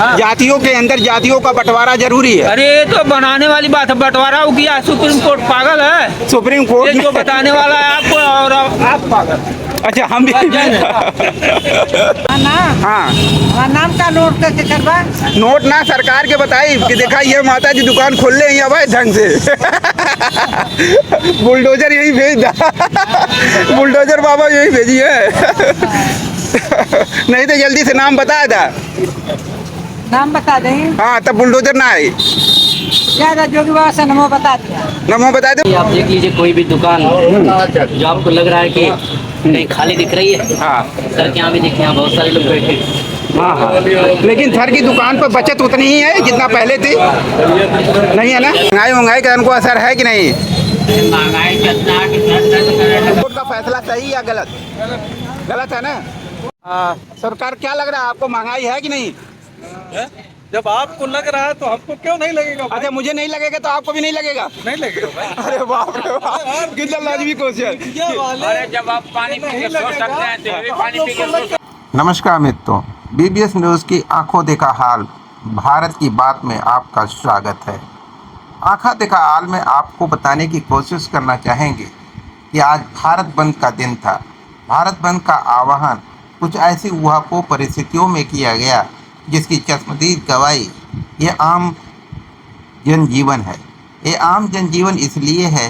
जातियों के अंदर जातियों का बंटवारा जरूरी है। अरे ये तो बनाने वाली बात है, बंटवारा हो गया। सुप्रीम कोर्ट पागल है, सुप्रीम कोर्ट ये जो बताने वाला है आपको, और आप पागल। अच्छा हम भी हाँ नाम का नोट कैसे करवा? नोट ना सरकार के बताई कि देखा ये माता जी दुकान खोल ले हैं भाई ढंग से बुलडोजर यही भेज दा बुलडोजर बाबा यही भेजी है नहीं तो जल्दी से नाम बताया था। नाम बता दें। हाँ तब बुलडोजर ना आए। क्या जोगी बाबा से नमो बता दिया। नमो बता दे। आप देख लीजिए कोई भी दुकान जो आपको लग रहा है कि कहीं खाली दिख रही है। हाँ सर के यहाँ भी दिखे, यहाँ बहुत सारे लोग बैठे। हाँ हाँ लेकिन सर की दुकान पर बचत उतनी ही है जितना पहले थी, नहीं है ना? महंगाई का उनको असर है कि नहीं? महंगाई कोर्ट का फैसला सही या गलत? गलत है ना? सरकार क्या लग रहा है आपको, महंगाई है कि नहीं? जब आपको लग रहा है तो हमको क्यों नहीं लगेगा? अच्छा मुझे नहीं लगेगा तो आपको भी नहीं लगेगा? नहीं लगेगा। अरे बाप रे बाप, कितना लाजमी क्वेश्चन। अरे जब आप पानी पी के सो सकते हैं तो भी पानी पी के सो। नमस्कार मित्रों, बीबीएस न्यूज़ की आंखों देखा हाल भारत की बात में आपका स्वागत है। आंखों देखा हाल में आपको बताने की कोशिश करना चाहेंगे कि आज भारत बंद का दिन था। भारत बंद का आह्वान कुछ ऐसी ऊहापोह परिस्थितियों में किया गया जिसकी चश्मदीद गवाही ये आम जनजीवन है। ये आम जनजीवन इसलिए है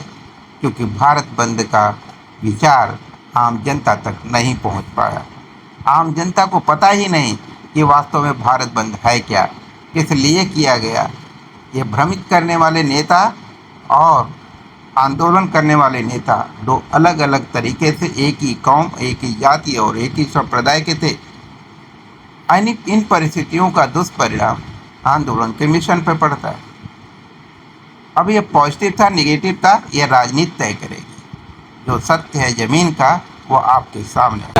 क्योंकि भारत बंद का विचार आम जनता तक नहीं पहुंच पाया। आम जनता को पता ही नहीं कि वास्तव में भारत बंद है क्या, किस लिए किया गया। ये भ्रमित करने वाले नेता और आंदोलन करने वाले नेता दो अलग अलग तरीके से एक ही कौम, एक ही जाति और एक ही संप्रदाय के थे। इन परिस्थितियों का दुष्परिणाम आंदोलन के मिशन पर पड़ता है। अब ये पॉजिटिव था निगेटिव था, ये राजनीति तय करेगी। जो सत्य है जमीन का वो आपके सामने है।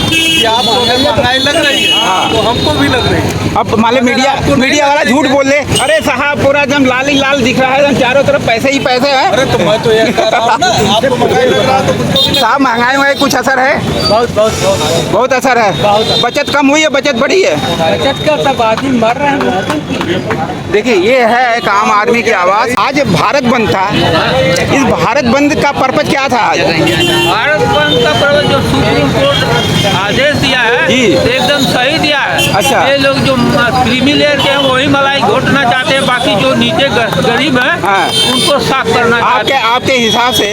कि आपको अगर महंगाई लग रही है तो हमको भी लग रही है। अब मान लो मीडिया वाला झूठ बोल ले, अरे साहब पूरा एकदम लाल ही लाल दिख रहा है, एकदम चारों तरफ पैसे ही पैसे हैं। अरे तो मैं तो ये कह रहा हूँ ना, आपको महंगाई लग रहा है तो कुछ भी साहब महंगाई में कुछ असर है? बहुत असर है। बचत कम हुई है, बचत बढ़ी है? बचत का सब आदमी मर रहे हैं। देखिए ये है एक आम आदमी की आवाज़। आज भारत बंद था, इस भारत बंद का पर्पज क्या था आज? भारत बंद का पर्वत जो सुप्रीम कोर्ट आदेश दिया है जी। एकदम सही दिया है। अच्छा। ये लोग जो क्रीमी लेयर के हैं वही मलाई घोटना चाहते हैं, बाकी जो नीचे गरीब हैं हाँ। उनको साफ करना चाहते हैं। आपके हिसाब से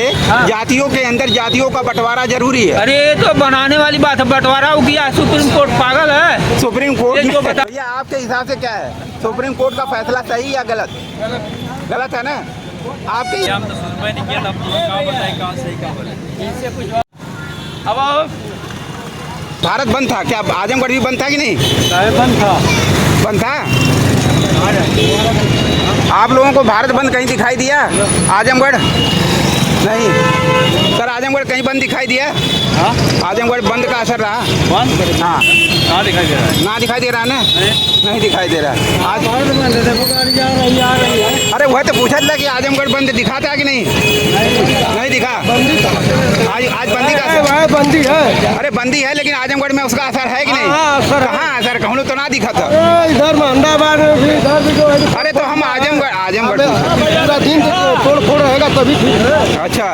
जातियों के अंदर जातियों का बंटवारा जरूरी है? अरे ये तो बनाने वाली बात है, बंटवारा हो गया। सुप्रीम कोर्ट पागल है, सुप्रीम कोर्ट ये जो बता। भैया आपके हिसाब से क्या है, सुप्रीम कोर्ट का फैसला सही या गलत? गलत है ना? आपके अब भारत बंद था, क्या आजमगढ़ भी बंद था कि नहीं? बंद था। आप लोगों को भारत बंद कहीं दिखाई दिया? आजमगढ़ नहीं सर, आजमगढ़ कहीं बंद दिखाई दिया? आजमगढ़ बंद का असर रहा? बंद हाँ कहाँ दिखाई दे रहा है? ना दिखाई दे रहा ना? नहीं दिखाई दे रहा आज। है। अरे वह तो पूछा था कि आजमगढ़ बंद दिखा था कि नहीं? नहीं दिखा। आज बंदी का असर? बंदी है। अरे बंदी है लेकिन आजमगढ़ में उसका असर है कि नहीं? कहाँ असर? कहूँ तो ना दिखा था। इधर अहमदाबाद में भी इधर भी जो है। अरे तो हम आजमगढ़ पूरा दिन फोड़ रहेगा तभी ठीक है। अच्छा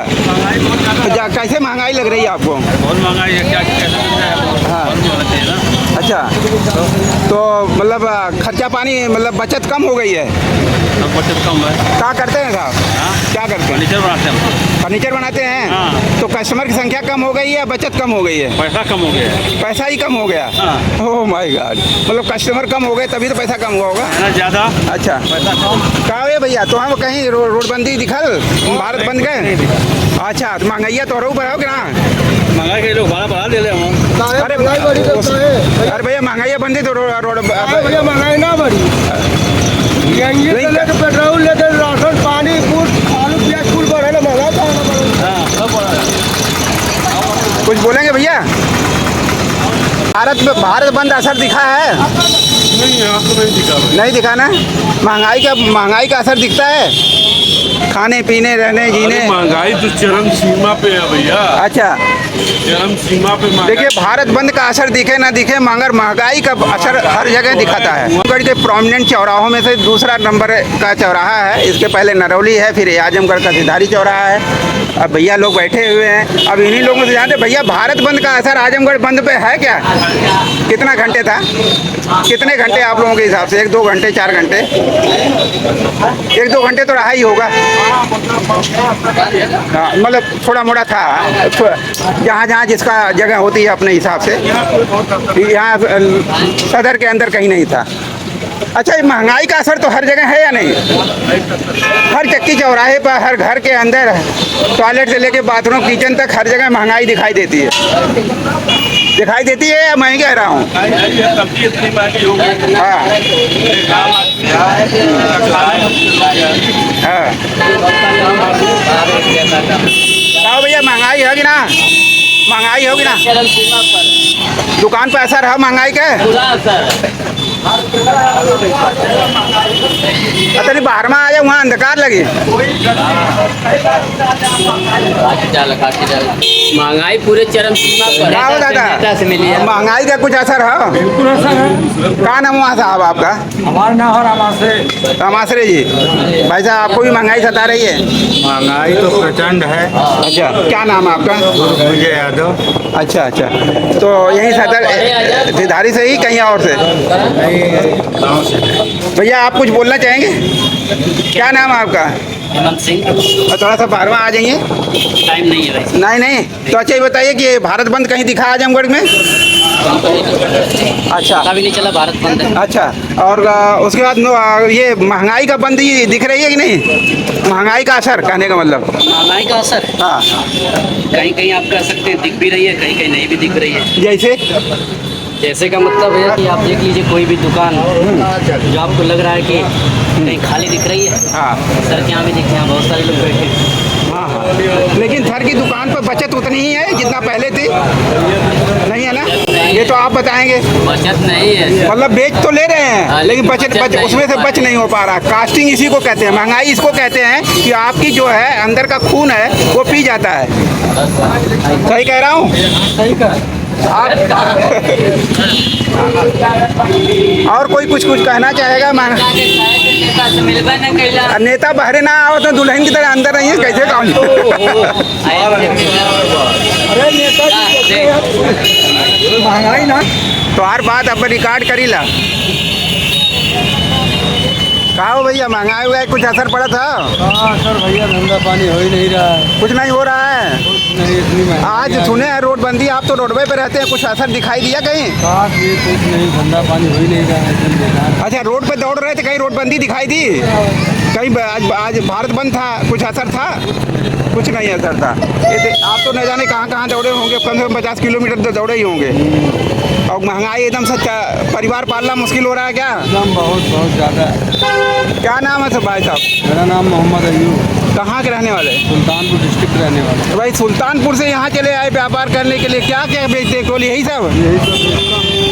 तो कैसे महंगाई लग रही है आपको? बहुत महंगाई है, क्या कैसे मिल रहा है? हाँ। बंद होते हैं ना। अच्छा तो मतलब खर्चा पानी मतलब बचत कम हो गई है? अब बचत कम है। क्या करते हैं साहब? क्या करते हैं? फर्नीचर बनाते हैं। फर्नीचर बनाते हैं? हाँ। तो कस्टमर की संख्या कम हो गई है, बचत कम हो गई है? पैसा कम हो गया है। पैसा ही कम हो गया? हाँ। ओह माय गॉड, मतलब कस्टमर कम हो गए तभी तो पैसा कम हुआ होगा है ना, ज़्यादा अच्छा पैसा कम। कहा है भैया तो हम कहीं रोडबंदी दिखल भारत बंद गए? अच्छा तो महंगाई तो और ऊपर हो कि ना? महंगाई के लोग भाड़ा बढ़ा दे रहे हैं। अरे अरे भैया महंगाई बंदी तो रोड भैया महंगाई ना बढ़ी। पेट्रोल लेकर राशन पानी आलू प्याज फूल बढ़े ना, महंगा कुछ बोलेंगे भैया? भारत बंद असर दिखा है? नहीं, यहाँ तो नहीं दिखा। नहीं दिखा ना? महंगाई का असर दिखता है? खाने पीने रहने जीने? महंगाई तो चरम सीमा पे है भैया। अच्छा चरम सीमा पे देखिए, भारत बंद का असर दिखे ना दिखे मगर महंगाई का असर हर जगह दिखाता है। आजमगढ़ के प्रोमिनेंट चौराहों में से दूसरा नंबर का चौराहा है। इसके पहले नरौली है, फिर आजमगढ़ का सिधारी चौराहा है। अब भैया लोग बैठे हुए हैं, अब इन्हीं लोगों से जानते भैया भारत बंद का असर आजमगढ़ बंद पे है क्या? कितना घंटे था? कितने घंटे आप लोगों के हिसाब से? 1-2 घंटे, 4 घंटे? 1-2 घंटे तो रहा ही होगा। हाँ, मतलब थोड़ा मोड़ा था, जहाँ जहाँ जिसका जगह होती है अपने हिसाब से। यहाँ सदर के अंदर कहीं नहीं था। अच्छा, ये महंगाई का असर तो हर जगह है या नहीं? हर चक्की चौराहे पर, हर घर के अंदर, टॉयलेट से लेके बाथरूम, किचन तक हर जगह महंगाई दिखाई देती है। दिखाई देती है या मैं ही कह रहा हूँ? हाँ हाँ भैया, महंगाई है कि ना? महंगाई होगी ना? दुकान पे असर है महंगाई के? अच्छा, नहीं बाहर में आ जाए, वहाँ अंधकार लगे। महंगाई पूरे चरम सीमा पर क्या हो दादा, से मिली है। महंगाई का कुछ असर है? बिल्कुल असर है। क्या नाम हुआ साहब आपका? हमारा नाम है रामाश्रे। रामाश्रे जी। भाई साहब, आपको भी महंगाई सता रही है? महंगाई तो प्रचंड है। अच्छा, क्या नाम है आपका? विजय यादव। अच्छा अच्छा, तो यहीं सदर सिधारी से ही कहीं और से? गाँव से। भैया आप कुछ बोलना चाहेंगे? क्या नाम है आपका? हेमंत सिंह। और थोड़ा सा बाहर में आ जाइए। टाइम नहीं है भाई। नहीं नहीं, तो अच्छा ये बताइए कि भारत बंद कहीं दिखा आजमगढ़ में? अच्छा पता भी नहीं चला भारत बंद है। अच्छा, और उसके बाद ये महंगाई का बंद ये दिख रही है कि नहीं? महंगाई का असर कहने का मतलब? महंगाई का असर हाँ, कहीं कहीं आप कह सकते हैं दिख भी रही है, कहीं कहीं नहीं भी दिख रही है। जैसे जैसे का मतलब है कि आप देख लीजिए कोई भी दुकान जो आपको लग रहा है कि कहीं खाली दिख रही है। हाँ सर यहाँ भी दिखते हैं, बहुत सारे लोग बैठे हैं। हाँ हाँ, लेकिन सर की दुकान पर बचत उतनी ही है जितना पहले थी, नहीं है ना? ये तो आप बताएंगे। बचत नहीं है, मतलब बेच तो ले रहे हैं लेकिन बचत उसमें से बच नहीं हो पा रहा। कास्टिंग इसी को कहते हैं, महंगाई इसको कहते हैं कि आपकी जो है अंदर का खून है वो पी जाता है। सही कह रहा हूँ? सही कहा। आप और कोई कुछ कहना चाहेगा? नेता बाहर ना आओ तो दुल्हन की तरह अंदर नहीं है, कैसे काम? महंगाई ना तो हर बात अब रिकॉर्ड करी ला। कहा हो भैया, महंगाई हुआ है, कुछ असर पड़ा था? हाँ सर, भैया धंधा पानी हो ही नहीं रहा है। कुछ नहीं हो रहा है। नहीं, इतनी महंगाई आज सुने हैं रोड बंदी, आप तो रोडवे पे रहते हैं, कुछ असर दिखाई दिया कहीं? बात ये कुछ नहीं, धंधा पानी हो ही नहीं रहा है, एकदम बेकार। अच्छा, रोड पे दौड़ रहे थे, कहीं रोड बंदी दिखाई दी? कहीं आज भारत बंद था, कुछ असर था? कुछ नहीं असर था। आप तो न जाने कहाँ कहाँ दौड़े होंगे, कम से कम 50 किलोमीटर तो दौड़े ही होंगे। और महंगाई एकदम से परिवार पालना मुश्किल हो रहा है क्या? एकदम बहुत ज़्यादा। क्या नाम है सर भाई साहब? मेरा नाम मोहम्मद अयूब। कहाँ के रहने वाले? सुल्तानपुर डिस्ट्रिक्ट रहने वाला। तो भाई सुल्तानपुर से यहाँ चले आए व्यापार करने के लिए, क्या क्या बेचते हैं? यही सब?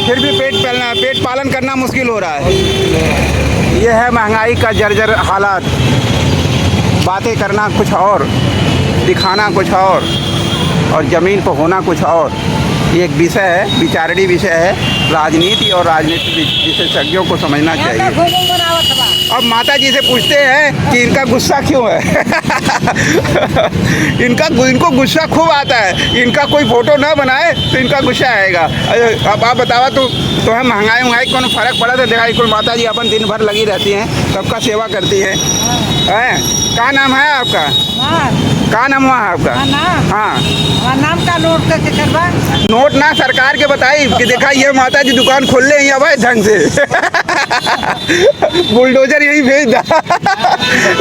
फिर भी पेट पालन करना मुश्किल हो रहा है। ये है महंगाई का जर्जर हालात। बातें करना कुछ और, दिखाना कुछ और ज़मीन पर होना कुछ और। ये एक विषय है, विचारणीय विषय है। राजनीति और राजनीतिक विशेषज्ञों को समझना चाहिए। अब माता जी से पूछते हैं कि इनका गुस्सा क्यों है? इनको गुस्सा खूब आता है। इनका कोई फोटो ना बनाए तो इनका गुस्सा आएगा। अब आप बतावा तो है महंगाई कौन फ़र्क पड़ा? तो देखा कुल माता जी अपन दिन भर लगी रहती हैं, सबका सेवा करती हैं। क्या नाम है आपका? क्या नाम हुआ है आपका? हाँ, नाम का नोट करके करवा। नोट ना सरकार के बताई कि देखा ये माता जी दुकान खोल ले अब ढंग से। बुलडोजर यही भेज दा।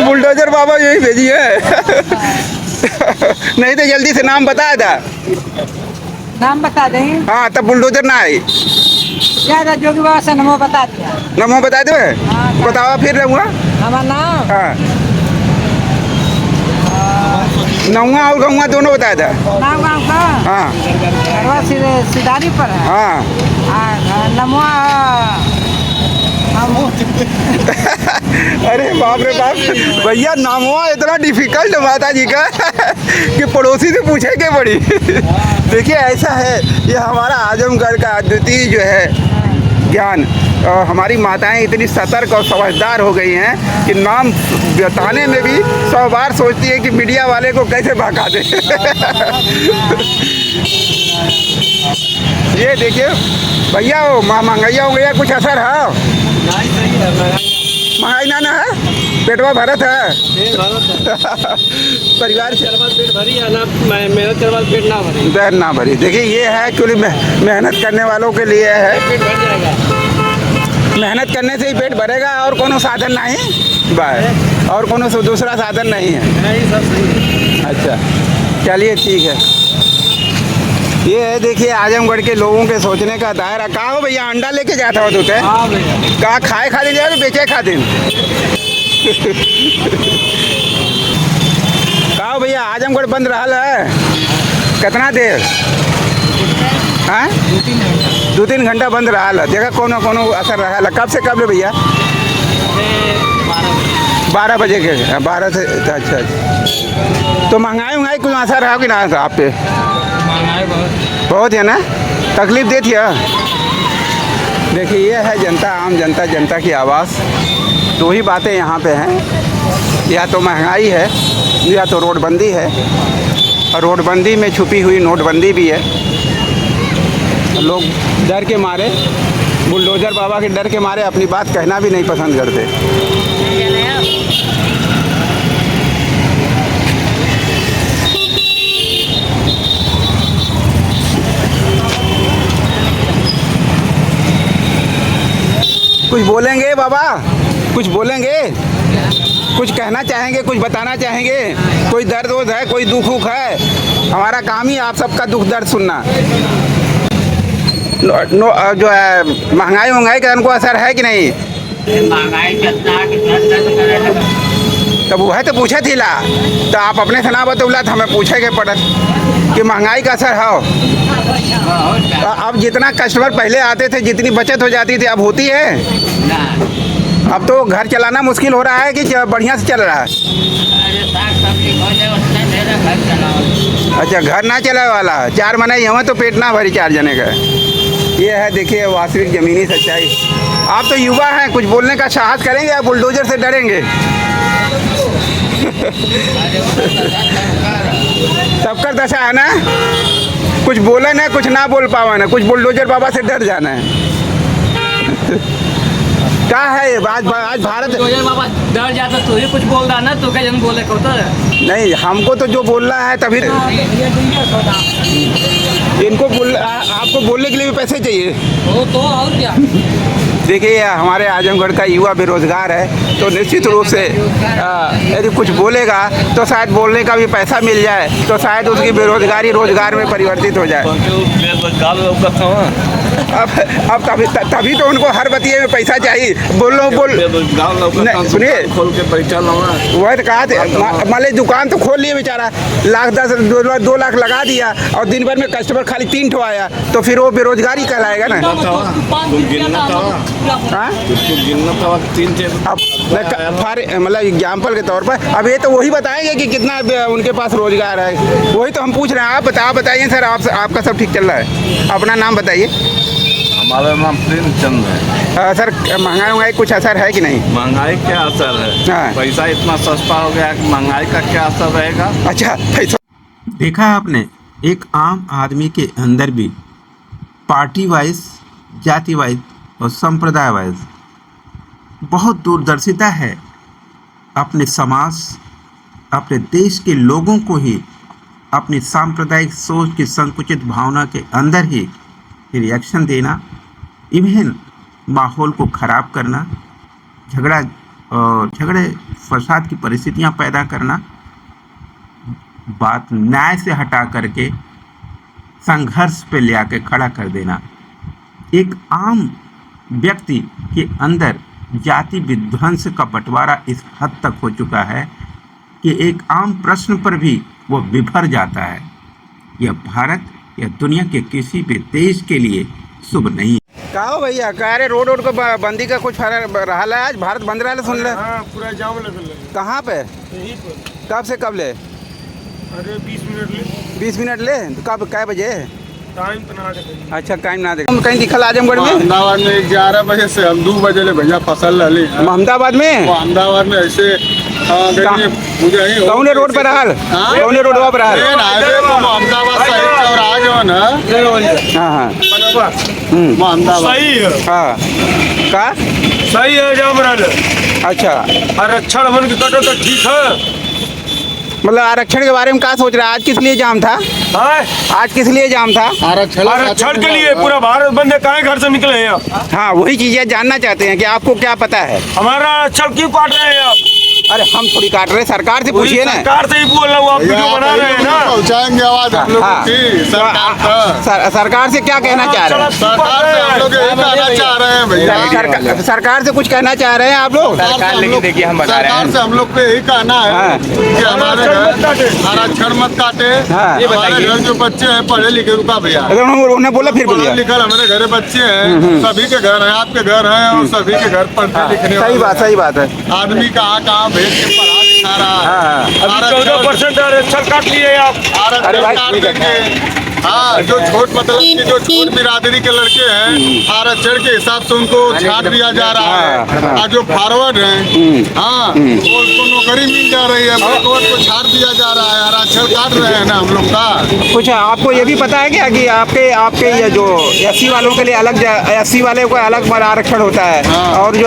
बुलडोजर बाबा यही भेजी है। नहीं तो जल्दी से नाम बता दा। नाम बता दें। हाँ, तब बुलडोजर ना आई। क्या जोगी बाबा से नमो बता दिया। नमो बता दो। बतावा फिर रहूँगा। हमारा नाम हाँ, नौवा और गौवा दोनों बताया था। नाम गाँव का हाँ, सिधारी पर है। हाँ, नमवा अरे बाप रे बाप भैया, नामवा इतना डिफिकल्ट माता जी का कि पड़ोसी से पूछे के पड़ी। देखिए ऐसा है, ये हमारा आजमगढ़ का अद्वितीय जो है ज्ञान, और हमारी माताएं इतनी सतर्क और समझदार हो गई हैं कि नाम बताने में भी 100 बार सोचती है कि मीडिया वाले को कैसे भगा दे। ये देखिए भैया, वो महंगाई हो गया, कुछ असर है? महंगाई ना है, पेटवा भरत है। परिवार से पेट भरी है ना, मेहनत करवा पेट ना भरी। पैर ना भरी। देखिए ये है एक्चुअली मेहनत करने वालों के लिए है, पेट भर जाएगा। मेहनत करने से ही पेट भरेगा, और कोनो साधन नहीं बस, और कोनो दूसरा साधन नहीं है। नहीं, सब सही है। अच्छा चलिए ठीक है। ये है देखिए आजमगढ़ के लोगों के सोचने का दायरा। कहाँ हो भैया, अंडा लेके जाता हो तू? हाँ भैया। कहाँ खाए खाते जाए, बेचे खाते? कहाँ हो भैया, आजमगढ़ बंद रहा है कितना देर? हाँ 2-3 घंटा बंद रहा है। देखा कोनो कोनो असर रहा है? कब से कब ले भैया? 12 बजे के, 12 से। अच्छा अच्छा, तो महंगाई कुछ असर रहा कि ना आप पे? बहुत है ना, तकलीफ देती है। देखिए ये है जनता, आम जनता, जनता की आवाज़। दो ही बातें यहाँ पे हैं, या तो महंगाई है या तो रोडबंदी है, और रोडबंदी में छुपी हुई नोटबंदी भी है। लोग डर के मारे, बुलडोजर बाबा के डर के मारे अपनी बात कहना भी नहीं पसंद करते। कुछ बोलेंगे बाबा, कुछ बोलेंगे, कुछ कहना चाहेंगे, कुछ बताना चाहेंगे? कोई दर्द वर्द है, कोई दुख उख है? हमारा काम ही आप सबका दुख दर्द सुनना। जो है महंगाई का उनको असर है कि नहीं? महंगाई कितना तब वह तो पूछे थी ला, तो आप अपने से ना बतौला तो हमें पूछे के पड़त कि महंगाई का असर है। अब जितना कस्टमर पहले आते थे, जितनी बचत हो जाती थी, अब होती है? अब तो घर चलाना मुश्किल हो रहा है कि बढ़िया से चल रहा है? अच्छा, घर ना चला वाला 4 महीने यहाँ तो पेट ना भरी 4 जने का। ये है देखिए वास्तविक ज़मीनी सच्चाई। आप तो युवा हैं, कुछ बोलने का साहस करेंगे या बुलडोजर से डरेंगे? सबका दशा है ना, कुछ बोले ना, कुछ ना बोल पावा ना, कुछ बुलडोजर बाबा से डर जाना है। क्या है आज भारत? बाबा डर जाता तो ही कुछ बोल रहा ना, तो क्या जन बोले को? तो नहीं, हमको तो जो बोल रहा है तभी इनको आपको बोलने के लिए भी पैसे चाहिए। वो तो और क्या। देखिए हमारे आजमगढ़ का युवा बेरोजगार है, तो निश्चित रूप से यदि कुछ बोलेगा तो शायद बोलने का भी पैसा मिल जाए, तो शायद उसकी बेरोजगारी रोजगार में परिवर्तित हो जाए। अब तभी तो उनको हर बतिये में पैसा चाहिए। बोल सुनिए, वह तो कहा थे, मान ली दुकान तो खोल लिए बेचारा, 2 लाख लगा दिया और दिन भर में कस्टमर खाली 3 ठो आया, तो फिर वो बेरोजगारी कहलाएगा ना? मतलब एग्जाम्पल के तौर पर अब ये तो वही बताएंगे कि कितना उनके पास रोजगार है, वही तो हम पूछ रहे हैं। आप बताइए सर, आपका सब ठीक चल रहा है? अपना नाम बताइए। हमारा नाम प्रेमचंद है। सर महंगाई कुछ असर है कि नहीं? महंगाई क्या असर है? हाँ। पैसा इतना सस्ता हो गया कि महंगाई का क्या असर रहेगा? अच्छा, पैसा देखा आपने, एक आम आदमी के अंदर भी पार्टी वाइज, जाति वाइज और संप्रदाय वाइज बहुत दूरदर्शिता है। अपने समाज, अपने देश के लोगों को ही अपनी सांप्रदायिक सोच की संकुचित भावना के अंदर ही रिएक्शन देना, इवन माहौल को ख़राब करना, झगड़े फसाद की परिस्थितियां पैदा करना, बात न्याय से हटा करके संघर्ष पे ले आके खड़ा कर देना। एक आम व्यक्ति के अंदर जाति विध्वंस का बंटवारा इस हद तक हो चुका है कि एक आम प्रश्न पर भी वो बिफर जाता है। यह भारत या दुनिया के किसी भी देश के लिए शुभ नहीं है। कहो भैया, कह रहे रोड को बंदी का कुछ फर्क रहा है? आज भारत बंद रहा है, सुन ले। हाँ, पूरा जाम लगल है। कहाँ पे? यहीं पर। कब से कब ले? अरे 20 मिनट ले। 20 मिनट ले कब कै बजे? टाइम तो ना देखे। अच्छा टाइम ना देख कहीं दिखल आजमगढ़ में? अहमदाबाद में 11 बजे से हम 2 बजे ले भैया फसल रही। अहमदाबाद में? अहमदाबाद में ऐसे कौन रोड पर रहल? कौन रोड पर रहल? अहमदाबाद शहीद चौराहा जो है ना। हाँ अहमदाबाद सही है। हाँ का सही है जाम रहल। अच्छा आरक्षण मन के कटो तो ठीक है। मतलब आरक्षण के बारे में क्या सोच रहा है? आज किस लिए जाम था? आज किस लिए जाम था? आरक्षण के लिए पूरा भारत बंद है। कहाँ घर से निकले हैं आप? हाँ वही चीजें जानना चाहते हैं कि आपको क्या पता है? हमारा आरक्षण क्यों काट रहे हैं आप? अरे हम थोड़ी काट रहे, सरकार से पूछिए ना। सरकार से ही बोल रहा हूँ, आप वीडियो बना रहे हैं ना। पहुँचाएंगे आवाज हम लोगों की सरकार से क्या कहना चाह रहे हैं? सरकार से हम लोग यही कहना चाह रहे हैं भैया। सरकार से कुछ कहना चाह रहे हैं आप लोग? देखिए हम बता रहे हैं, सरकार से हम लोग को यही कहना है कि हमारे आरक्षण मत काटे। हमारे घर जो बच्चे हैं पढ़े लिखे, रुका भैया उन्होंने बोला फिर पढ़े लिखे हमारे घर बच्चे हैं, सभी के घर हैं, आपके घर हैं और सभी के घर पढ़ने लिखने। सही बात है। आदमी कहाँ भेज के पढ़ा लिखा रहा है। 14% आरक्षण काट लिए आप। आरक्षण काट देंगे। हाँ जो छोट मतलब कि जो छोट बिरादरी के लड़के हैं आरक्षण के हिसाब से उनको छाट दिया जा रहा है। और जो फॉरवर्ड हैं हाँ वो उसको नौकरी मिल जा रही है, बैकवर्ड को छाट दिया जा रहा है। आरक्षण काट रहे हैं ना हम लोग का। कुछ आपको ये भी पता है क्या कि आपके ये जो एससी वालों के लिए अलग, एससी वाले को अलग आरक्षण होता है और जो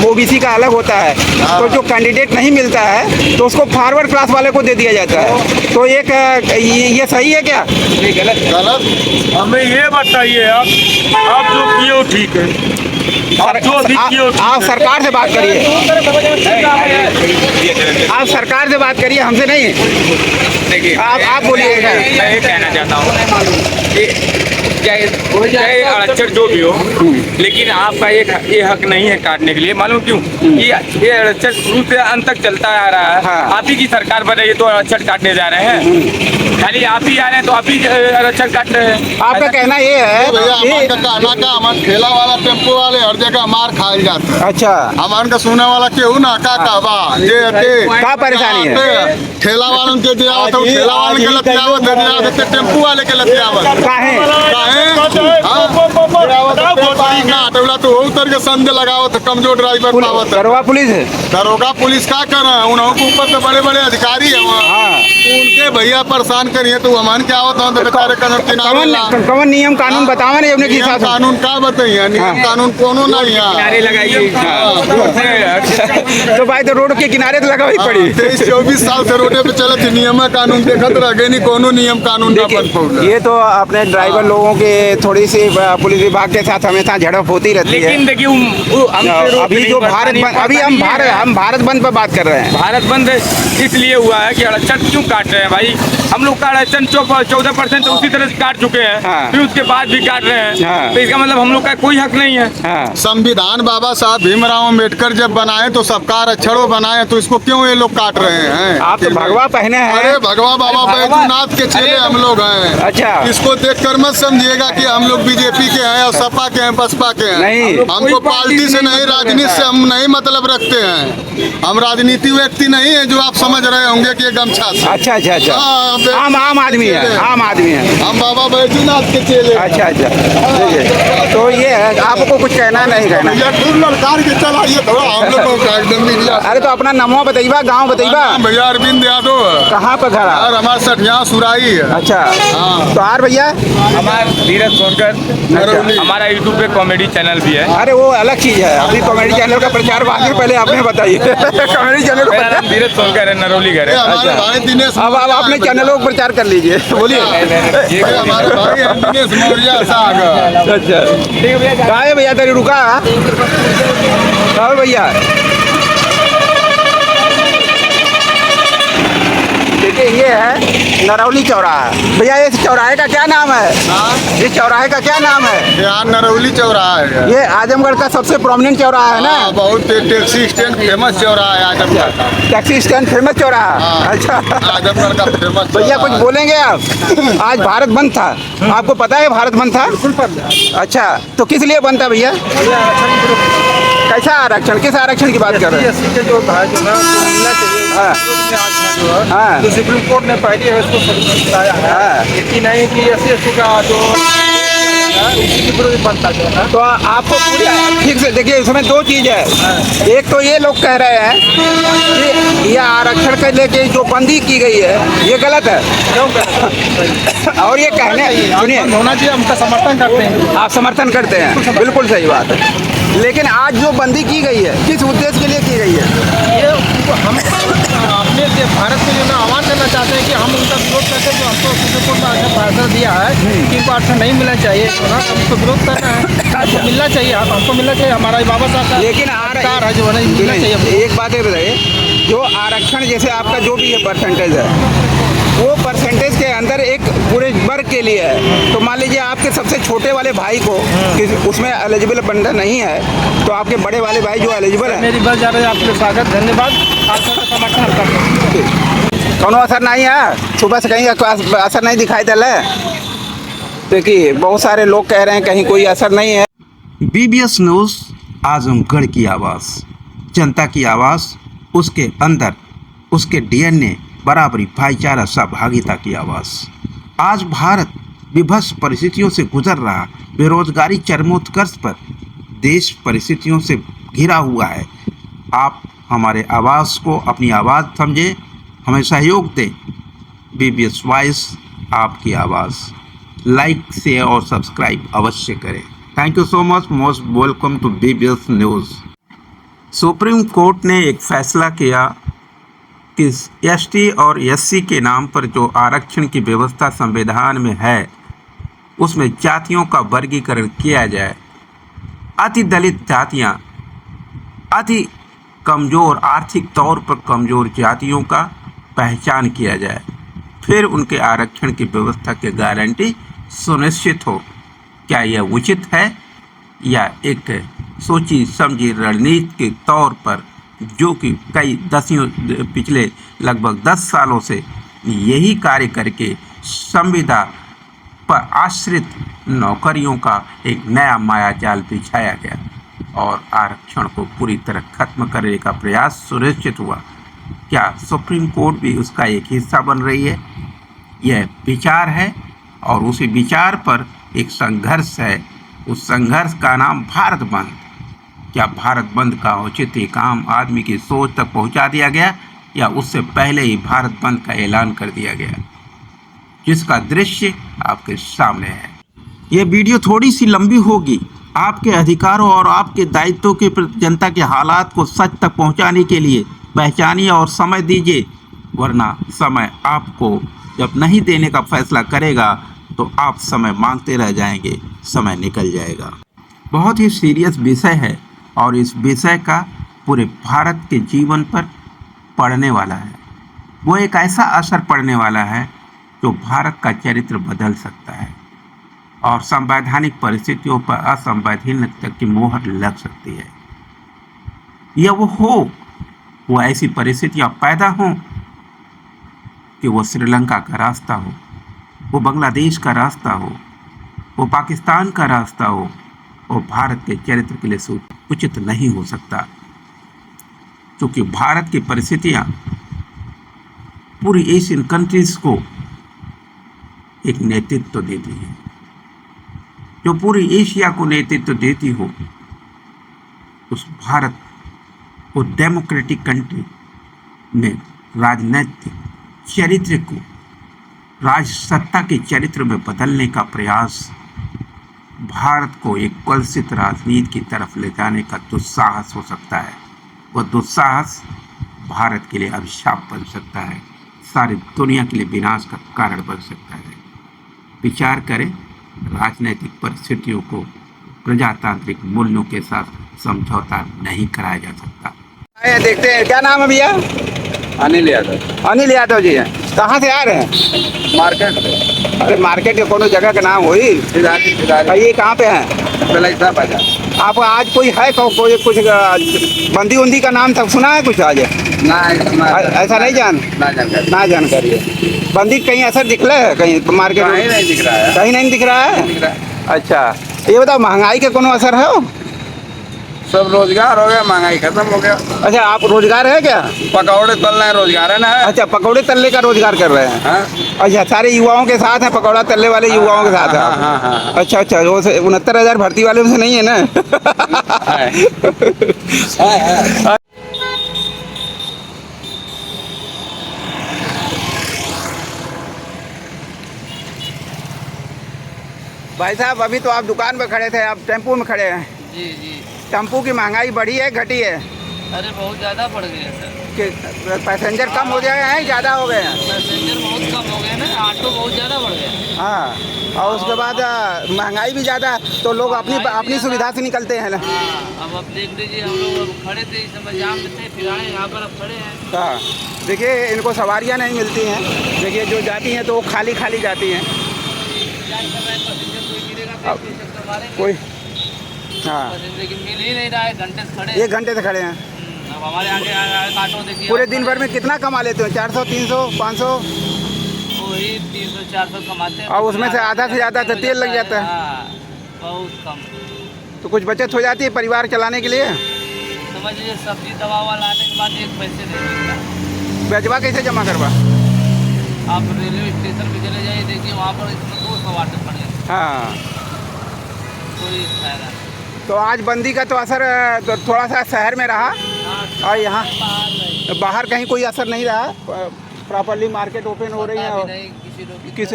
ओबीसी का अलग होता है, तो जो कैंडिडेट नहीं मिलता है तो उसको फॉरवर्ड क्लास वाले को दे दिया जाता है। तो एक ये सही है क्या? गलत हमें ये बताइए आप जो किए हो ठीक है। आप सरकार से बात करिए, आप सरकार से बात करिए, हमसे नहीं। देखिए आप बोलिए। मैं ये कहना चाहता हूँ चाहे आरक्षण जो भी हो, लेकिन आपका ये हक नहीं है काटने के लिए। मालूम क्यों? ये आरक्षण शुरू से अंत तक चलता आ रहा है। आप ही की सरकार बने ये तो आरक्षण काटने जा रहे हैं। खाली आप ही आ रहे हैं तो आप ही आरक्षण काट रहे हैं। आपका कहना ये है हमारे ठेला वाला टेम्पो वाले हर जगह मार खाए जाते हैं। अच्छा हमारे का सुने वाला केहू ना का कहबा क्या परेशानी है? ठेला वालों के दियावत है, ठेला वाले के लतियावत है, टेम्पो वाले के लतियावत काहे? ना तो उतर के संदे लगावत कमजोर ड्राइवर पावत। दरोगा पुलिस का कर रहा है उनके ऊपर तो बड़े बड़े अधिकारी है वहाँ, उनके भैया परेशान करिए तो हमारे क्या होता है बेचारे कौन नियम कानून बतावा नहीं अपने नियम कानून का बताइए। नियम कानून कोनो नहीं तो भाई तो रोड के किनारे तो लगा ही पड़ी। 23-24 साल से रोडे पे चले थे, नियम कानून देखत रह गए नहीं, कोनो नियम कानून ना बन पाऊंगा। ये तो अपने ड्राइवर लोगों के थोड़ी सी पुलिस विभाग के साथ हमेशा झड़प होती रहती है। लेकिन देखिए अभी जो भारत बंद, अभी हम भारत बंद पर बात कर रहे हैं। भारत बंद इसलिए हुआ है कि आरक्षण क्यों काट रहे हैं भाई? हम लोग का आरक्षण 14% उसी तरह से काट चुके हैं, फिर उसके बाद भी काट रहे हैं। तो इसका मतलब हम लोग का कोई हक नहीं है। संविधान बाबा साहब भीमराव अम्बेडकर जब बनाए तो सबका आरक्षण बनाए, तो इसको क्यों ये लोग काट रहे हैं? आप तो भगवा पहने हैं। अरे भगवा बाबा बैजूनाथ के चेले हम लोग हैं। अच्छा इसको देख कर मत समझिएगा कि हम लोग बीजेपी के हैं और सपा के हैं, बसपा के हैं। नहीं, हमको पार्टी से नहीं, राजनीति से हम नहीं मतलब रखते हैं। हम राजनीति व्यक्ति नहीं है जो आप समझ रहे होंगे कि गमछा से। अच्छा अच्छा अच्छा आम आदमी है, आम आदमी है। हम बाबा बैजूनाथ के चेले। अच्छा अच्छा तो ये है, आपको कुछ कहना नहीं कहना? लड़कार के चलाइए थोड़ा हम लोग को। अरे तो अपना नामो बताइबा, गाँव बताइबा। भैया अरविंद यादव। कहाँ पर घर है? हमारे सठिया सुराई है। अच्छा तो आर भैया हमारा धीरज सोनकर, हमारा यूट्यूब पे कॉमेडी चैनल भी है। अरे वो अलग चीज है, अभी कॉमेडी चैनल का प्रचार बाद में, पहले आपने बताइए। कॉमेडी चैनल मेरा नाम धीरज सोनकर है, नरौली घर है। अब अपने चैनलों को प्रचार कर लीजिए, बोलिए। हमारे भाई हैं दिनेश मौर्य साहब। अच्छा कहाँ है भैया? तेरी रुका भैया। देखिए ये है नरौली चौराहा। भैया इस चौराहे का क्या नाम है? इस चौराहे का क्या नाम है? यहाँ नरौली चौराहा है। ये आजमगढ़ का सबसे प्रोमिनेंट चौराहा है ना? बहुत टैक्सी स्टैंड फेमस चौराहा है आजमगढ़ का। टैक्सी स्टैंड फेमस चौराहा। अच्छा आजमगढ़ का फेमस। भैया कुछ बोलेंगे आप? आज भारत बंद था, आपको पता है भारत बंद था? अच्छा तो किस लिए बंद था भैया? कैसा आरक्षण, किस आरक्षण की बात कर रहे हैं? एससी के जो भाई जो है उसको मिलना चाहिए। हाँ। जो आज है जो है, हाँ। तो सुप्रीम कोर्ट ने पहले है उसको बताया है हाँ। कि नहीं कि एससी का जो है उसी के विरोध बनता जो है। तो आपको पूरी ठीक से देखिए, इसमें दो चीज़ है। एक तो ये लोग कह रहे हैं कि ये आरक्षण के लेके जो बंदी की गई है ये गलत है, और ये कहने सुनिए, होना चाहिए, हम उसका समर्थन करते हैं। आप समर्थन करते हैं, बिल्कुल सही बात है। लेकिन आज जो बंदी की गई है किस उद्देश्य के लिए की गई है? ये हम अपने भारत में जो ना आह्वान करना चाहते हैं कि हम उनका विरोध करते हैं। जो हमको सुप्रीम कोर्ट में फैसला दिया है कि इनको आरक्षण नहीं मिलना चाहिए, तो ना हमको विरोध करना है। हमको मिलना चाहिए, हमको मिलना चाहिए, हमारा बाबा साहब का लेकिन अधिकार है जो है ना, मिलना चाहिए हमको। एक बात ये बताइए, जो आरक्षण जैसे आपका जो भी ये परसेंटेज है वो परसेंटेज के अंदर एक पूरे वर्ग के लिए है, तो मान लीजिए आपके सबसे छोटे वाले भाई को उसमें एलिजिबल बनना नहीं है, तो आपके बड़े वाले भाई जो एलिजिबल है, मेरी बात जा रही है, आपके स्वागत, धन्यवाद। आरक्षण का समर्थन हम करते हैं। कोनो असर नहीं है, सुबह से कहीं असर नहीं दिखाई दे रहा है, देखिए बहुत सारे लोग कह रहे हैं कहीं कोई असर नहीं है। BBS न्यूज़ आजमगढ़ की आवाज़, जनता की आवाज़, उसके अंदर उसके DNA बराबरी, भाईचारा, सहभागिता की आवाज़। आज भारत विभत्स परिस्थितियों से गुजर रहा, बेरोजगारी चरमोत्कर्ष पर, देश परिस्थितियों से घिरा हुआ है। आप हमारे आवाज़ को अपनी आवाज़ समझे, हमें सहयोग दें। BBS वॉइस, आपकी आवाज़। लाइक, शेयर और सब्सक्राइब अवश्य करें। Thank you so much, most welcome to BBS news. Supreme court ने एक फैसला किया कि ST और SC के नाम पर जो आरक्षण की व्यवस्था संविधान में है उसमें जातियों का वर्गीकरण किया जाए। अति दलित जातियां, अति कमज़ोर, आर्थिक तौर पर कमज़ोर जातियों का पहचान किया जाए, फिर उनके आरक्षण की व्यवस्था की गारंटी सुनिश्चित हो। क्या यह उचित है या एक सोची समझी रणनीति के तौर पर, जो कि कई पिछले लगभग 10 सालों से यही कार्य करके संविदा पर आश्रित नौकरियों का एक नया मायाजाल बिछाया गया और आरक्षण को पूरी तरह खत्म करने का प्रयास सुनिश्चित हुआ। क्या सुप्रीम कोर्ट भी उसका एक हिस्सा बन रही है? यह विचार है और उसी विचार पर एक संघर्ष है। उस संघर्ष का नाम भारत बंद। क्या भारत बंद का औचित्य एक आम आदमी की सोच तक पहुंचा दिया गया या उससे पहले ही भारत बंद का ऐलान कर दिया गया, जिसका दृश्य आपके सामने है। ये वीडियो थोड़ी सी लंबी होगी। आपके अधिकारों और आपके दायित्वों के प्रति जनता के हालात को सच तक पहुंचाने के लिए पहचानिए और समय दीजिए, वरना समय आपको जब नहीं देने का फैसला करेगा तो आप समय मांगते रह जाएंगे, समय निकल जाएगा। बहुत ही सीरियस विषय है और इस विषय का पूरे भारत के जीवन पर पड़ने वाला है। वो एक ऐसा असर पड़ने वाला है जो भारत का चरित्र बदल सकता है और संवैधानिक परिस्थितियों पर असंवैधानिकता की मोहर लग सकती है। या वो ऐसी परिस्थितियां पैदा हों कि वो श्रीलंका का रास्ता हो, वो बांग्लादेश का रास्ता हो, वो पाकिस्तान का रास्ता हो, वो भारत के चरित्र के लिए उचित नहीं हो सकता, क्योंकि भारत की परिस्थितियां पूरी एशियन कंट्रीज को एक नेतृत्व देती है। जो पूरी एशिया को नेतृत्व देती हो, उस भारत को डेमोक्रेटिक कंट्री में राजनीतिक चरित्र को राजसत्ता के चरित्र में बदलने का प्रयास भारत को एक कलुषित राजनीति की तरफ ले जाने का दुस्साहस हो सकता है। वह दुस्साहस भारत के लिए अभिशाप बन सकता है, सारी दुनिया के लिए विनाश का कारण बन सकता है। विचार करें, राजनीतिक परिस्थितियों को प्रजातांत्रिक मूल्यों के साथ समझौता नहीं कराया जा सकता। देखते हैं, क्या नाम है भैया? अनिल यादव। अनिल यादव जी हैं। कहाँ से आ रहे हैं? मार्केट से। अरे मार्केट के कोनो जगह का नाम हुई? ये कहाँ पे हैं? आप आज कोई है कोई कुछ बंदी उंदी का नाम तक सुना है कुछ आज? ऐसा नहीं ना जानकारी है। बंदी कहीं असर दिखला है कहीं मार्केट में? नहीं दिख रहा है। कहीं नहीं दिख रहा है। अच्छा, ये बताओ, महंगाई का कोनो असर है? सब रोजगार हो गया, महंगाई खत्म हो गया। अच्छा, आप रोजगार है क्या? पकौड़े तल रहे हैं, रोजगार है ना। अच्छा, पकौड़े तलने का रोजगार कर रहे हैं। हाँ? अच्छा, सारे युवाओं के साथ हैं, पकौड़ा तलने वाले युवाओं के साथ हैं हाँ, आप? हाँ, हाँ। अच्छा अच्छा, वो 69,000 भर्ती वाले में से नहीं है ना? भाई साहब, अभी तो आप दुकान में खड़े थे, आप टेम्पो में खड़े हैं। जी जी। टेम्पो की महंगाई बढ़ी है घटी है? अरे बहुत ज़्यादा बढ़ गया सर। कि पैसेंजर कम हो गए हैं, ज़्यादा हो गए हैं? पैसेंजर बहुत कम हो गए ना, ऑटो बहुत ज़्यादा बढ़ गया। हाँ, और उसके बाद महंगाई भी ज़्यादा, तो लोग अपनी सुविधा से निकलते हैं ना। हाँ, अब आप देख लीजिए, हम लोग अब खड़े थे, इस समय जाम में थे, फिर आए यहाँ पर, अब खड़े हैं। हाँ, देखिए इनको सवारियाँ नहीं मिलती हैं। देखिए जो जाती हैं तो वो खाली खाली जाती हैं। कोई हाँ, लेकिन मिल ही नहीं रहा है, घंटे से खड़े। 1 घंटे से खड़े हैं। अब हमारे आगे ऑटो देखिए, पूरे दिन भर में कितना कमा लेते हो? 400, 300, 500? वही 300-400 कमाते हैं। और उसमें से आधा से ज़्यादा तो तेल लग जाता है। हाँ, बहुत कम। तो कुछ बचत हो जाती है परिवार चलाने के लिए? समझ लीजिए, सब्जी दवा वाला आने के बाद 1 पैसे नहीं मिलता। बेचवा कैसे जमा करवा? आप रेलवे स्टेशन पे चले जाइए, देखिए वहाँ पर इसमें 200 ऑटो पड़े, हाँ, कोई फायदा नहीं। तो आज बंदी का तो असर तो थोड़ा सा शहर में रहा, और यहाँ बाहर कहीं कोई असर नहीं रहा। प्रॉपरली मार्केट ओपन हो रही है, और किस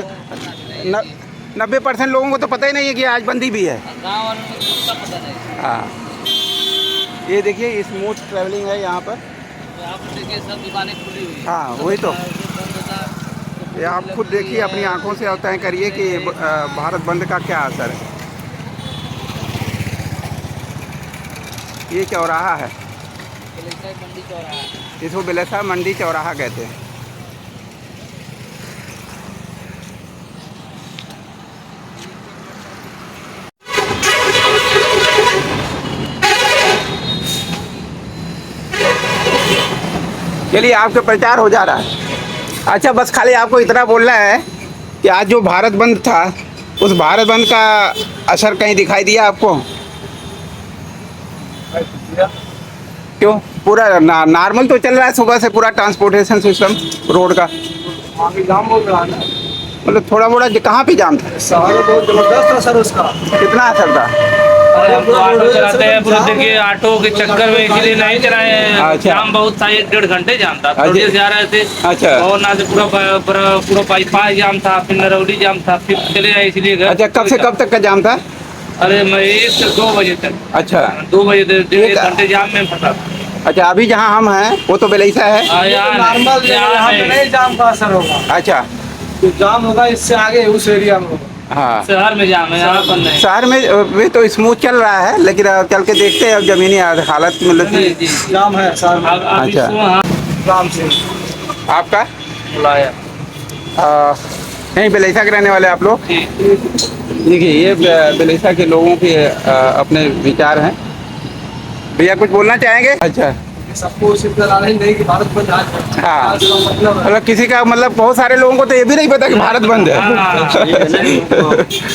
90% लोगों को तो पता ही नहीं है कि आज बंदी भी है। गाँव वालों को तो पता नहीं। हाँ, ये देखिए स्मूथ ट्रैवलिंग है यहाँ पर। यहाँ पर देखिए सब दुकानें खुली हुई है। हाँ, वही तो। ये आप खुद देखिए अपनी आंखों से, और तय करिए कि भारत बंद का क्या असर है। ये चौराहा है, मंडी चौराहा, इसको बिलेसा मंडी चौराहा कहते हैं। चलिए, आपका प्रचार हो जा रहा है। अच्छा, बस खाली आपको इतना बोलना है कि आज जो भारत बंद था, उस भारत बंद का असर कहीं दिखाई दिया आपको? क्यों? पूरा नॉर्मल तो चल रहा है, सुबह से पूरा ट्रांसपोर्टेशन सिस्टम रोड का। जाम हो रहा है ना, मतलब थोड़ा मोड़ा कहाँ पे जाम था? शहर बहुत जबरदस्त असर उसका। कितना असर था? अरे हम तो ऑटो चलाते हैं, पूरे देखिए ऑटो के चक्कर में इसीलिए नहीं चलाए हैं। अच्छा। जाम बहुत था, 1-1.5 घंटे जाम था। थोड़ी देर से आ रहे थे। अच्छा। और ना से पूरा बाईपास जाम था, फिर नरौली जाम था, फिर चले आए इसीलिए घर। अच्छा, कब से कब तक का जाम था? अरे मैं 1 से 2 बजे तक। अच्छा, 2 बजे 1.5 घंटे जाम में फंसा। अच्छा, अभी जहाँ हम हैं वो तो बेलैसा है। नॉर्मल यहाँ पे नहीं जाम का असर होगा। अच्छा, जो जाम होगा इससे आगे उस एरिया में। हाँ, शहर में जाम है, यहाँ पर नहीं। शहर में भी तो स्मूथ चल रहा है, लेकिन अब चल के देखते हैं अब जमीनी हालत मतलब कि जाम है शहर में। अच्छा, जाम से आपका बुलाया। नहीं, बेलैसा के रहने वाले आप लोग? देखिए, ये बेलैसा के लोगों के अपने विचार हैं। भैया कुछ बोलना चाहेंगे? अच्छा, सबको नहीं कि भारत बंद आज। हाँ, मतलब मतलब किसी का मतलब बहुत सारे लोगों को तो ये भी नहीं पता कि भारत बंद है।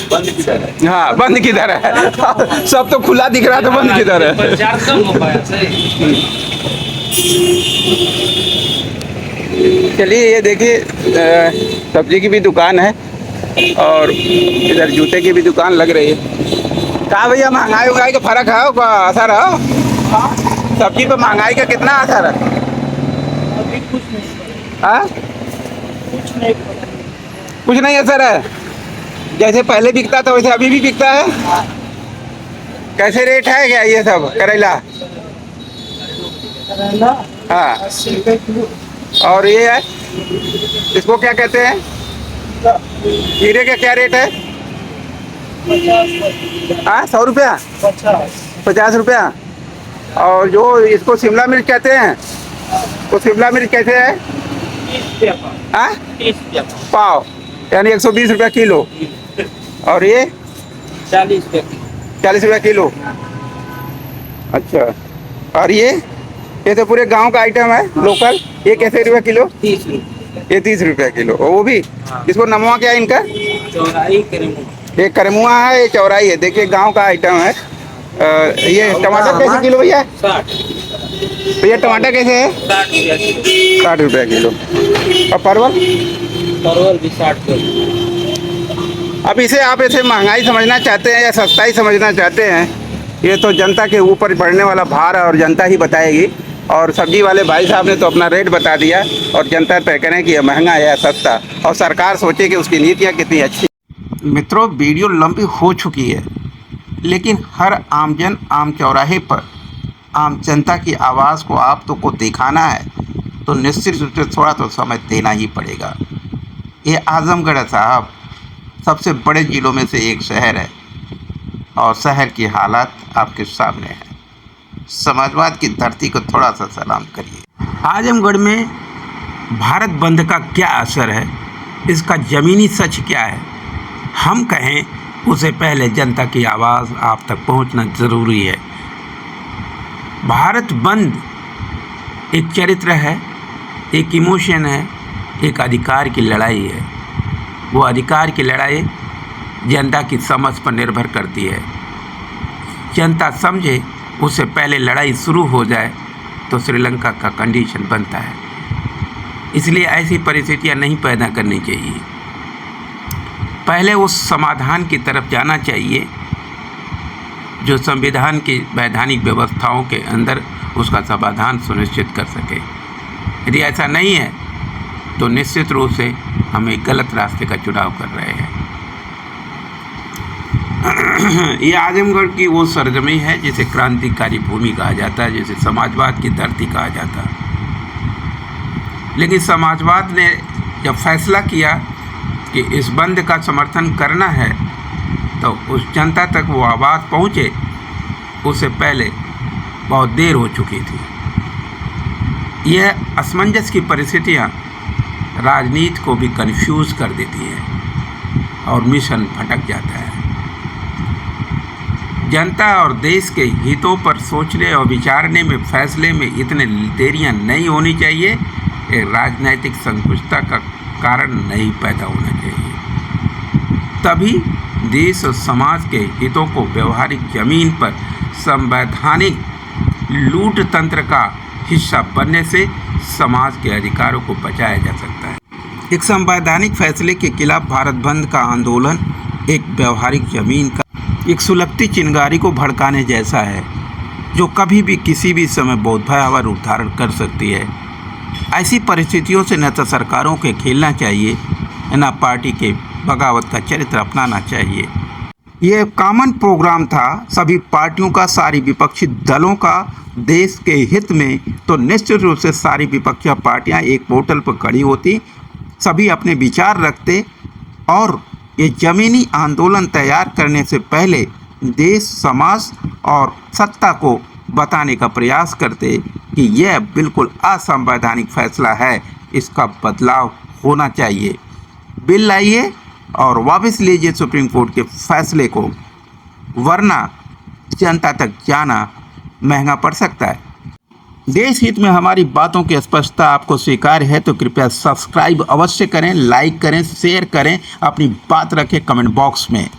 बंद किधर है? हाँ, बंद किधर है? सब तो खुला दिख रहा, तो बंद किधर है? प्रचार कम हो पाया। सही। चलिए, ये देखिए सब्जी की भी दुकान है, और इधर जूते की भी दुकान लग रही है। कहाँ भैया, महंगाई उगाई का फर्क है, असर है? सब्जी पे महंगाई का कितना असर है? अभी कुछ नहीं। हाँ, कुछ नहीं असर है। जैसे पहले बिकता था वैसे अभी भी बिकता है। कैसे रेट है क्या ये सब करेला? हाँ, 80 रुपये किलो। और ये है, इसको क्या कहते हैं? खीरे का क्या रेट है? 50। हाँ, 100 रुपया? 50 रुपया। और जो इसको शिमला मिर्च कहते हैं, वो शिमला मिर्च कैसे है? 30 रुपया पाव, यानी 120 रुपया किलो। और ये 40 रुपये। 40 रुपया किलो। अच्छा, और ये तो पूरे गांव का आइटम है, लोकल। ये कैसे रुपया किलो? 30 रुपये। ये 30 रुपया किलो। और वो भी इसको नमवा क्या है इनका? चौराही करेंगे। ये करमुआ है, ये चौराई है। देखिए गांव का आइटम है, ये टमाटर कैसे किलो भैया? 60 भैया टमाटर कैसे है? 60 रुपये किलो। और परवल? परवल भी 60 किलो। अब इसे आप ऐसे महंगाई समझना चाहते हैं या सस्ताई समझना चाहते हैं, ये तो जनता के ऊपर पड़ने वाला भार है और जनता ही बताएगी। और सब्जी वाले भाई साहब ने तो अपना रेट बता दिया और जनता तय करें कि ये महंगा है या सस्ता, और सरकार सोचे कि उसकी नीतियाँ कितनी अच्छी। मित्रों, वीडियो लंबी हो चुकी है, लेकिन हर आमजन आम चौराहे पर आम जनता की आवाज़ को आप तो को दिखाना है, तो निश्चित रूप से थोड़ा तो समय देना ही पड़ेगा। ये आजमगढ़ है साहब, सबसे बड़े ज़िलों में से एक शहर है और शहर की हालात आपके सामने है। समाजवाद की धरती को थोड़ा सा सलाम करिए। आजमगढ़ में भारत बंद का क्या असर है, इसका ज़मीनी सच क्या है, हम कहें उससे पहले जनता की आवाज़ आप तक पहुंचना ज़रूरी है। भारत बंद एक चरित्र है, एक इमोशन है, एक अधिकार की लड़ाई है। वो अधिकार की लड़ाई जनता की समझ पर निर्भर करती है। जनता समझे उससे पहले लड़ाई शुरू हो जाए तो श्रीलंका का कंडीशन बनता है। इसलिए ऐसी परिस्थितियां नहीं पैदा करनी चाहिए। पहले उस समाधान की तरफ जाना चाहिए जो संविधान की वैधानिक व्यवस्थाओं के अंदर उसका समाधान सुनिश्चित कर सके। यदि ऐसा नहीं है तो निश्चित रूप से हम एक गलत रास्ते का चुनाव कर रहे हैं। ये आजमगढ़ की वो सरजमी है जिसे क्रांतिकारी भूमि कहा जाता है, जिसे समाजवाद की धरती कहा जाता है। लेकिन समाजवाद ने जब फैसला किया कि इस बंद का समर्थन करना है तो उस जनता तक वो आवाज़ पहुँचे, उससे पहले बहुत देर हो चुकी थी। यह असमंजस की परिस्थितियाँ राजनीति को भी कंफ्यूज कर देती हैं और मिशन भटक जाता है। जनता और देश के हितों पर सोचने और विचारने में फैसले में इतने देरियां नहीं होनी चाहिए। एक राजनीतिक संकुचितता का कारण नहीं पैदा होना चाहिए। तभी देश और समाज के हितों को व्यवहारिक जमीन पर संवैधानिक लूट तंत्र का हिस्सा बनने से समाज के अधिकारों को बचाया जा सकता है। एक संवैधानिक फैसले के खिलाफ भारत बंद का आंदोलन एक व्यवहारिक जमीन का एक सुलगती चिंगारी को भड़काने जैसा है, जो कभी भी किसी भी समय बहुत भयावह रूप धारण कर सकती है। ऐसी परिस्थितियों से न तो सरकारों के खेलना चाहिए, न पार्टी के बगावत का चरित्र अपनाना चाहिए। ये कॉमन प्रोग्राम था सभी पार्टियों का, सारी विपक्षी दलों का। देश के हित में तो निश्चित रूप से सारी विपक्षी पार्टियां एक पोर्टल पर खड़ी होती, सभी अपने विचार रखते और ये ज़मीनी आंदोलन तैयार करने से पहले देश, समाज और सत्ता को बताने का प्रयास करते कि यह बिल्कुल असंवैधानिक फैसला है, इसका बदलाव होना चाहिए। बिल लाइए और वापस लीजिए सुप्रीम कोर्ट के फैसले को, वरना जनता तक जाना महंगा पड़ सकता है। देश हित में हमारी बातों की स्पष्टता आपको स्वीकार्य है तो कृपया सब्सक्राइब अवश्य करें, लाइक करें, शेयर करें, अपनी बात रखें कमेंट बॉक्स में।